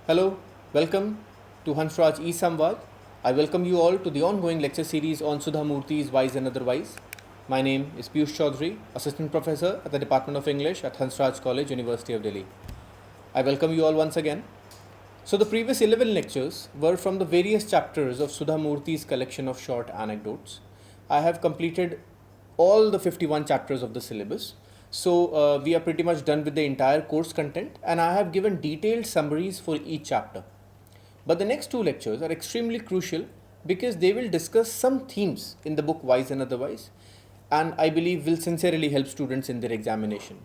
Hello, welcome to Hansraj e-Samvaad. I welcome you all to the ongoing lecture series on Sudha Murty's Wise and Otherwise. My name is Piyush Chaudhary, Assistant Professor at the Department of English at Hansraj College, University of Delhi. I welcome you all once again. So the previous 11 lectures were from the various chapters of Sudha Murty's collection of short anecdotes. I have completed all the 51 chapters of the syllabus. So we are pretty much done with the entire course content, and I have given detailed summaries for each chapter. But the next two lectures are extremely crucial because they will discuss some themes in the book Wise and Otherwise, and I believe will sincerely help students in their examination.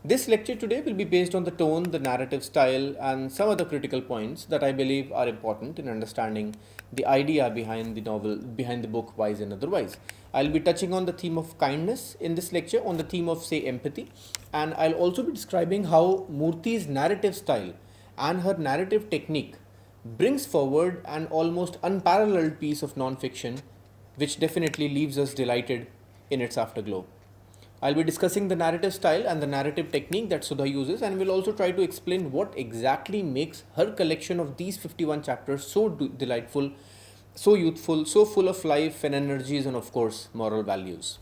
This lecture today will be based on the tone, the narrative style, and some other critical points that I believe are important in understanding the idea behind the book Wise and Otherwise. I'll be touching on the theme of kindness in this lecture, on the theme of, say, empathy, and I'll also be describing how Murty's narrative style and her narrative technique brings forward an almost unparalleled piece of non-fiction, which definitely leaves us delighted in its afterglow. I'll be discussing the narrative style and the narrative technique that Sudha uses, and will also try to explain what exactly makes her collection of these 51 chapters so delightful, so youthful, so full of life and energies, and of course, moral values.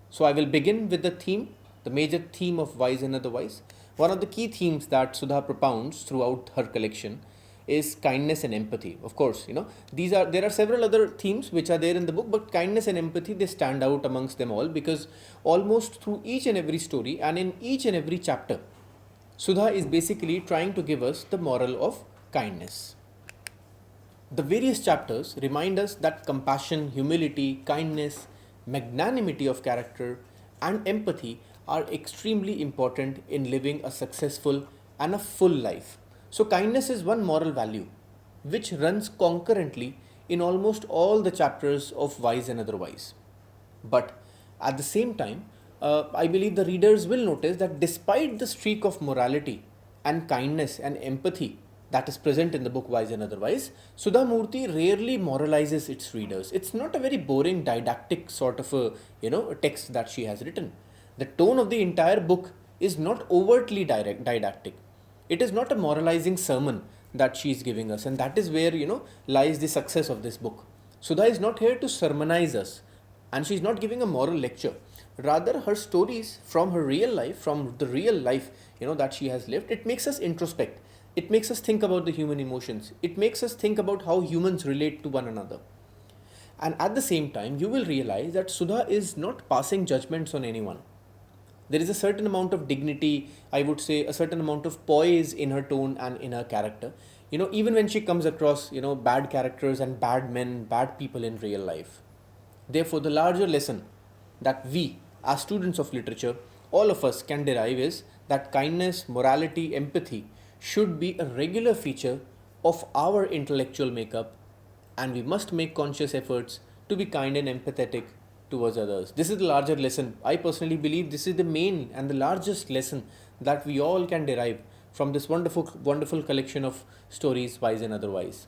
So I will begin with the theme, the major theme of Wise and Otherwise. One of the key themes that Sudha propounds throughout her collection is kindness and empathy. Of course, there are several other themes which are there in the book, but kindness and empathy, they stand out amongst them all, because almost through each and every story and in each and every chapter, Sudha is basically trying to give us the moral of kindness. The various chapters remind us that compassion, humility, kindness, magnanimity of character, and empathy are extremely important in living a successful and a full life. So kindness is one moral value which runs concurrently in almost all the chapters of Wise and Otherwise. But at the same time, I believe the readers will notice that despite the streak of morality and kindness and empathy that is present in the book Wise and Otherwise, Sudha Murty rarely moralizes its readers. It's not a very boring didactic sort of a text that she has written. The tone of the entire book is not overtly didactic. It is not a moralizing sermon that she is giving us, and that is where lies the success of this book. Sudha is not here to sermonize us, and she is not giving a moral lecture. Rather, her stories from her real life, from the real life that she has lived, it makes us introspect. It makes us think about the human emotions. It makes us think about how humans relate to one another. And at the same time, you will realize that Sudha is not passing judgments on anyone. There is a certain amount of dignity, I would say, a certain amount of poise in her tone and in her character. Even when she comes across, bad characters and bad men, bad people in real life. Therefore, the larger lesson that we, as students of literature, all of us can derive is that kindness, morality, empathy should be a regular feature of our intellectual makeup, and we must make conscious efforts to be kind and empathetic towards others. This is the larger lesson. I personally believe this is the main and the largest lesson that we all can derive from this wonderful collection of stories, Wise and Otherwise.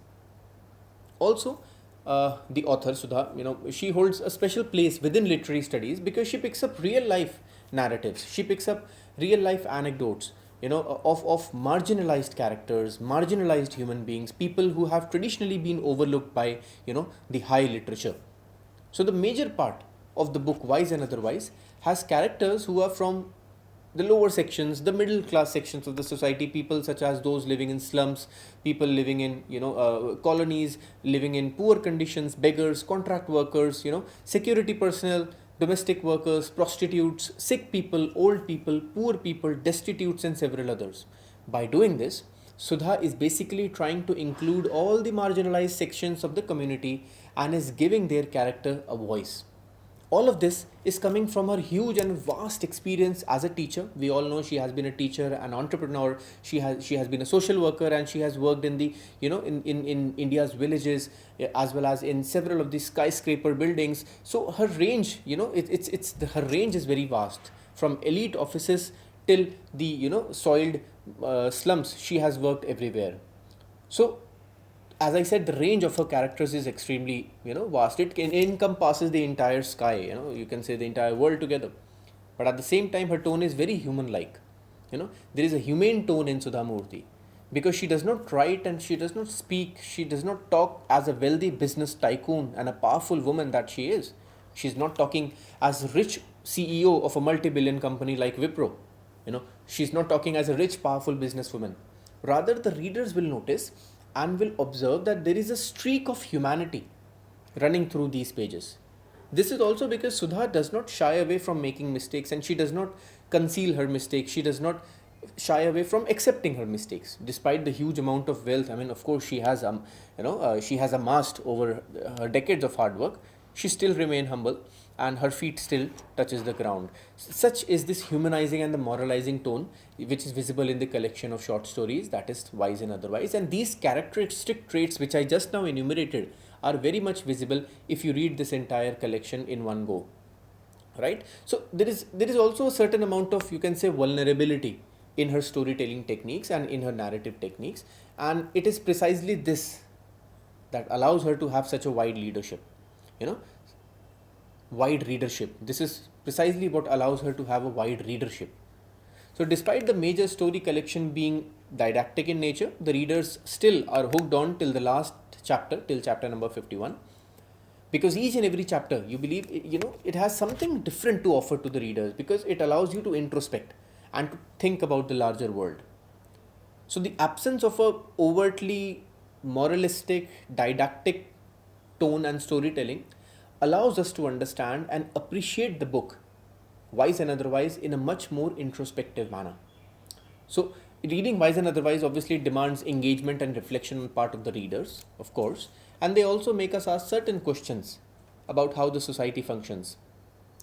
Also, the author Sudha, she holds a special place within literary studies because she picks up real life narratives. She picks up real life anecdotes, of marginalized characters, marginalized human beings, people who have traditionally been overlooked by, the high literature. So the major part of the book Wise and Otherwise has characters who are from the lower sections, the middle class sections of the society, people such as those living in slums, people living in colonies, living in poor conditions, beggars, contract workers, security personnel, domestic workers, prostitutes, sick people, old people, poor people, destitutes, and several others. By doing this, Sudha is basically trying to include all the marginalized sections of the community and is giving their character a voice. All of this is coming from her huge and vast experience as a teacher. We all know she has been a teacher, an entrepreneur. She has been a social worker, and she has worked in the in India's villages, as well as in several of the skyscraper buildings. So her range, her range is very vast, from elite offices till the soiled slums. She has worked everywhere. So as I said, the range of her characters is extremely, vast. It encompasses the entire sky, you can say the entire world together. But at the same time, her tone is very human-like. There is a humane tone in Sudha Murty. because she does not write and she does not speak, she does not talk as a wealthy business tycoon and a powerful woman that she is. She's not talking as a rich CEO of a multi-billion company like Wipro. She's not talking as a rich, powerful businesswoman. Rather, the readers will notice and will observe that there is a streak of humanity running through these pages. This is also because Sudha does not shy away from making mistakes, and she does not conceal her mistakes. She does not shy away from accepting her mistakes, despite the huge amount of wealth. I mean, of course, she has she has amassed over her decades of hard work. She still remain humble, and her feet still touches the ground. Such is this humanizing and the moralizing tone which is visible in the collection of short stories, that is Wise and Otherwise. And these characteristic traits which I just now enumerated are very much visible if you read this entire collection in one go, right? So there is also a certain amount of, you can say, vulnerability in her storytelling techniques and in her narrative techniques, and it is precisely this that allows her to have such a wide leadership, wide readership. This is precisely what allows her to have a wide readership. So despite the major story collection being didactic in nature, the readers still are hooked on till the last chapter, till chapter number 51, because each and every chapter, you believe, it has something different to offer to the readers, because it allows you to introspect and to think about the larger world. So the absence of a overtly moralistic, didactic tone and storytelling allows us to understand and appreciate the book, Wise and Otherwise, in a much more introspective manner. So reading Wise and Otherwise obviously demands engagement and reflection on part of the readers, of course, and they also make us ask certain questions about how the society functions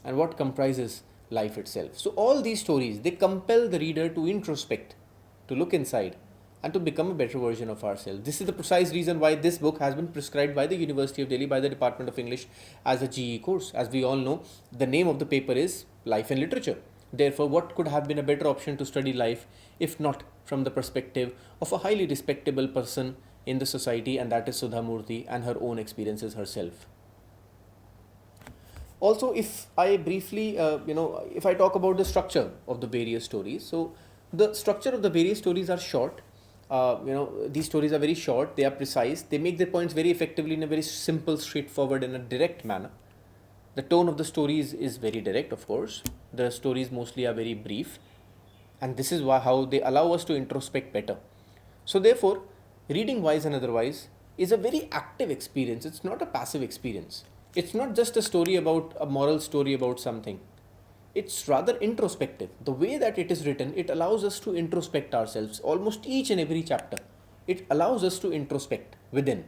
and what comprises life itself. So all these stories, they compel the reader to introspect, to look inside, and to become a better version of ourselves. This is the precise reason why this book has been prescribed by the University of Delhi, by the Department of English, as a GE course. As we all know, the name of the paper is Life and Literature. Therefore, what could have been a better option to study life if not from the perspective of a highly respectable person in the society, and that is Sudha Murty and her own experiences herself. Also, if I briefly, if I talk about the structure of the various stories, so the structure of the various stories are short. These stories are very short, they are precise, they make their points very effectively in a very simple, straightforward, and a direct manner. The tone of the stories is very direct, of course. The stories mostly are very brief, and this is how they allow us to introspect better. So therefore, reading Wise and Otherwise is a very active experience. It's not a passive experience. It's not just a story about a moral story about something. It's rather introspective. The way that it is written, it allows us to introspect ourselves. Almost each and every chapter, it allows us to introspect within,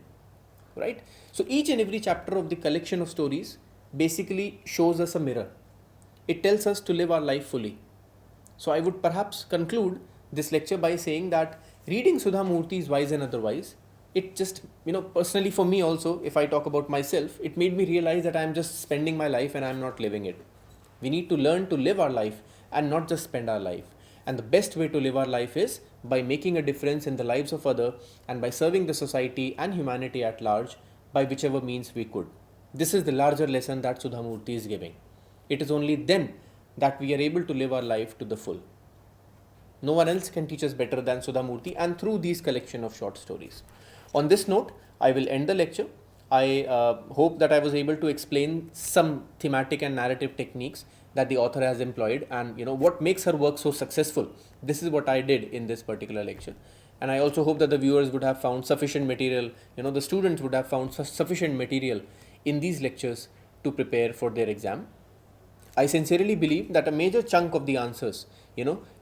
right? So each and every chapter of the collection of stories basically shows us a mirror. It tells us to live our life fully. So I would perhaps conclude this lecture by saying that reading Sudha Murty's Wise and Otherwise, it just, personally for me also, if I talk about myself, it made me realize that I'm just spending my life and I'm not living it. We need to learn to live our life and not just spend our life. And the best way to live our life is by making a difference in the lives of others and by serving the society and humanity at large by whichever means we could. This is the larger lesson that Sudha Murty is giving. It is only then that we are able to live our life to the full. No one else can teach us better than Sudha Murty, and through these collection of short stories. On this note, I will end the lecture. I hope that I was able to explain some thematic and narrative techniques that the author has employed, and what makes her work so successful. This is what I did in this particular lecture. And I also hope that the viewers would have found sufficient material, the students would have found sufficient material in these lectures to prepare for their exam. I sincerely believe that a major chunk of the answers,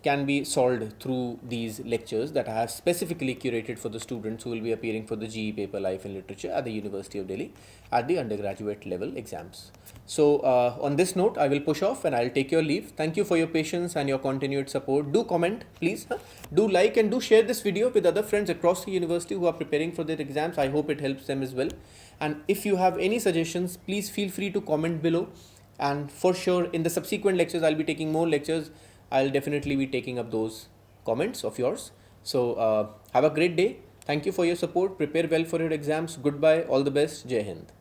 can be solved through these lectures that I have specifically curated for the students who will be appearing for the GE paper Life and Literature at the University of Delhi at the undergraduate level exams. So on this note, I will push off and I'll take your leave. Thank you for your patience and your continued support. Do comment, please. Do like and do share this video with other friends across the university who are preparing for their exams. I hope it helps them as well. And if you have any suggestions, please feel free to comment below. And for sure, in the subsequent lectures, I'll be taking more lectures. I'll definitely be taking up those comments of yours. So have a great day. Thank you for your support. Prepare well for your exams. Goodbye. All the best. Jai Hind.